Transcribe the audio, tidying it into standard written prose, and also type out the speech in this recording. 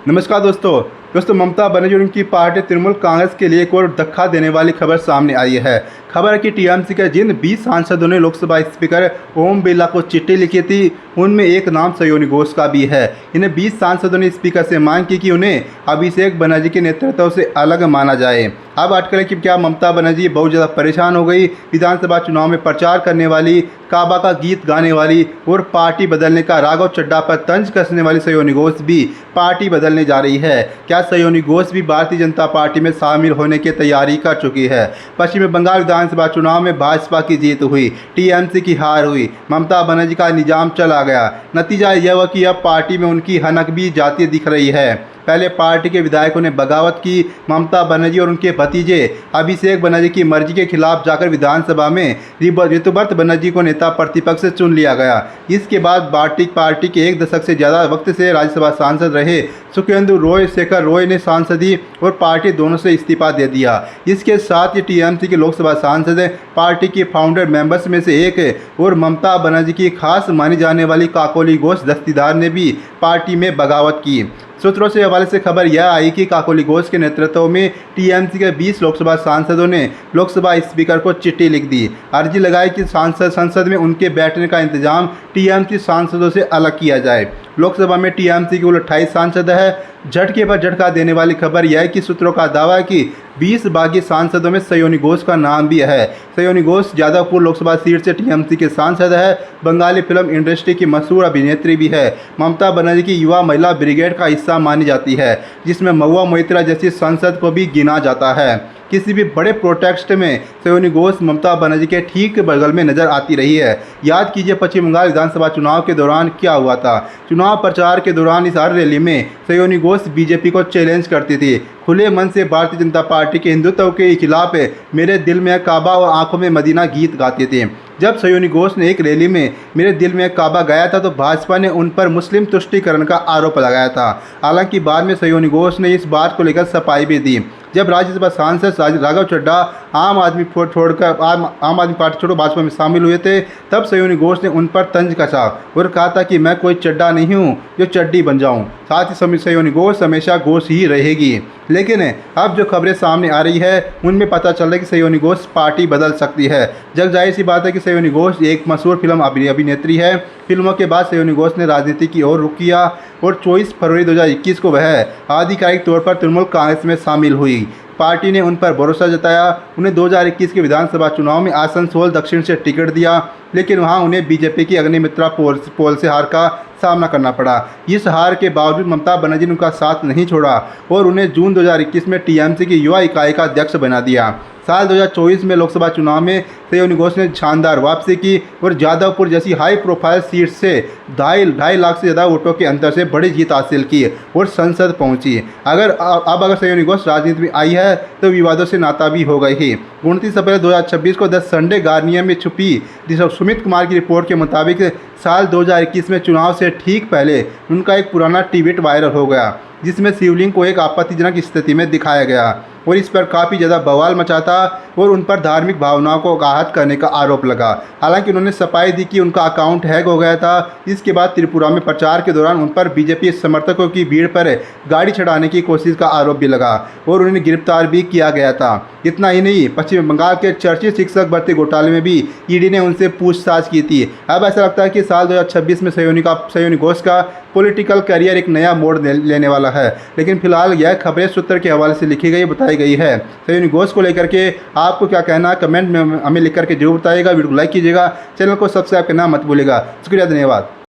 नमस्कार दोस्तों ममता बनर्जी और उनकी पार्टी तृणमूल कांग्रेस के लिए एक और धक्का देने वाली खबर सामने आई है। खबर है कि टीएमसी के जिन 20 सांसदों ने लोकसभा स्पीकर ओम बिरला को चिट्ठी लिखी थी, उनमें एक नाम सयोनी घोष का भी है। इन्हें 20 सांसदों ने स्पीकर से मांग की कि उन्हें अभिषेक बनर्जी के नेतृत्व से अलग माना जाए। अब अटकलें कि क्या ममता बनर्जी बहुत ज़्यादा परेशान हो गई। विधानसभा चुनाव में प्रचार करने वाली, काबा का गीत गाने वाली और पार्टी बदलने का राघव चड्ढा पर तंज कसने वाली सयोनी घोष भी पार्टी बदलने जा रही है। क्या सयोनी घोष भी भारतीय जनता पार्टी में शामिल होने की तैयारी कर चुकी है। पश्चिम बंगाल विधानसभा चुनाव में भाजपा की जीत हुई, टीएमसी की हार हुई, ममता बनर्जी का निजाम चला गया। नतीजा यह हुआ कि अब पार्टी में उनकी हनक भी जाती दिख रही है। पहले पार्टी के विधायकों ने बगावत की। ममता बनर्जी और उनके भतीजे अभिषेक बनर्जी की मर्जी के खिलाफ जाकर विधानसभा में ऋतुव्रत बनर्जी को नेता प्रतिपक्ष से चुन लिया गया। इसके बाद पार्टी के 1 दशक से ज़्यादा वक्त से राज्यसभा सांसद रहे सुखेंदु रोय शेखर रॉय ने सांसदी और पार्टी दोनों से इस्तीफा दे दिया। इसके साथ ही टीएमसी के लोकसभा सांसद पार्टी के फाउंडर मेंबर्स में से एक और ममता बनर्जी की खास मानी जाने वाली काकोली घोष दस्तीदार ने भी पार्टी में बगावत की। सूत्रों से हवाले से खबर यह आई कि काकोली घोष के नेतृत्व में टीएमसी के 20 लोकसभा सांसदों ने लोकसभा स्पीकर को चिट्ठी लिख दी। अर्जी लगाई कि संसद में उनके बैठने का इंतजाम टीएमसी सांसदों से अलग किया जाए। लोकसभा में टीएमसी के कुल 28 सांसद है। झटके पर झटका देने वाली खबर यह है कि सूत्रों का दावा है कि 20 बागी सांसदों में सयोनी घोष का नाम भी है। सयोनी घोष जादवपुर लोकसभा सीट से टीएमसी के सांसद है। बंगाली फिल्म इंडस्ट्री की मशहूर अभिनेत्री भी है। ममता बनर्जी की युवा महिला ब्रिगेड का हिस्सा मानी जाती है, जिसमें महुआ मोइत्रा जैसी सांसद को भी गिना जाता है। किसी भी बड़े प्रोटेस्ट में सयोनी घोष ममता बनर्जी के ठीक बगल में नजर आती रही है। याद कीजिए पश्चिम बंगाल विधानसभा चुनाव के दौरान क्या हुआ था। चुनाव प्रचार के दौरान इस हर रैली में सयोनी घोष बीजेपी को चैलेंज करती थी। खुले मन से भारतीय जनता पार्टी के हिंदुत्व के खिलाफ मेरे दिल में काबा और आंखों में मदीना गीत गाते थे। जब सयोनी घोष ने एक रैली में मेरे दिल में काबा गाया था तो भाजपा ने उन पर मुस्लिम तुष्टीकरण का आरोप लगाया था। हालांकि बाद में सयोनी घोष ने इस बात को लेकर सफाई भी दी। जब राज्यसभा सांसद राघव चड्ढा आम आदमी पार्टी छोड़कर भाजपा में शामिल हुए थे, तब सयोनी घोष ने उन पर तंज कसा और कहा था कि मैं कोई चड्ढा नहीं हूँ जो चड्डी बन जाऊँ। साथ ही सयोनी घोष हमेशा घोष ही रहेगी। लेकिन अब जो खबरें सामने आ रही है उनमें पता चल रहा है कि सयोनी घोष पार्टी बदल सकती है। जग जाहिर सी बात है कि सयोनी घोष एक मशहूर फिल्म अभिनेत्री है। फिल्मों के बाद सयोनी घोष ने राजनीति की ओर रुख किया और 24 फरवरी 2021 को वह आधिकारिक तौर पर तृणमूल कांग्रेस में शामिल हुई। पार्टी ने उन पर भरोसा जताया। उन्हें 2021 के विधानसभा चुनाव में आसनसोल दक्षिण से टिकट दिया, लेकिन वहां उन्हें बीजेपी की अग्निमित्रा पोल से हार का सामना करना पड़ा। इस हार के बावजूद ममता बनर्जी ने उनका साथ नहीं छोड़ा और उन्हें जून 2021 में टीएमसी की युवा इकाई का अध्यक्ष बना दिया। साल 2024 में लोकसभा चुनाव में सयोनी घोष ने शानदार वापसी की और जादवपुर जैसी हाई प्रोफाइल सीट से 2.5 लाख से ज़्यादा वोटों के अंतर से बड़ी जीत हासिल की और संसद पहुंची। अगर सयोनी घोष राजनीति में आई है तो विवादों से नाता भी हो गई है। 29 अप्रैल 2026 को द संडे गार्नियर में छुपी सुमित कुमार की रिपोर्ट के मुताबिक साल 2021 में चुनाव से ठीक पहले उनका एक पुराना ट्वीट वायरल हो गया, जिसमें शिवलिंग को एक आपत्तिजनक स्थिति में दिखाया गया और इस पर काफ़ी ज़्यादा बवाल मचा था और उन पर धार्मिक भावनाओं को आहत करने का आरोप लगा। हालांकि उन्होंने सफाई दी कि उनका अकाउंट हैक हो गया था। इसके बाद त्रिपुरा में प्रचार के दौरान उन पर बीजेपी समर्थकों की भीड़ पर गाड़ी चढ़ाने की कोशिश का आरोप भी लगा और उन्हें गिरफ्तार भी किया गया था। इतना ही नहीं, पश्चिम बंगाल के चर्चित शिक्षक भर्ती घोटाले में भी ईडी ने उनसे पूछताछ की थी। अब ऐसा लगता है कि साल 2026 में सयोनी घोष का पॉलिटिकल करियर एक नया मोड़ लेने वाला है। लेकिन फिलहाल यह खबरें सूत्र के हवाले से लिखी गई बताई गई है। सयोनी घोष को लेकर के आपको क्या कहना है, कमेंट में हमें लिख करके जरूर बताइएगा। वीडियो को लाइक कीजिएगा, चैनल को सब्सक्राइब करना मत भूलिएगा। शुक्रिया, धन्यवाद।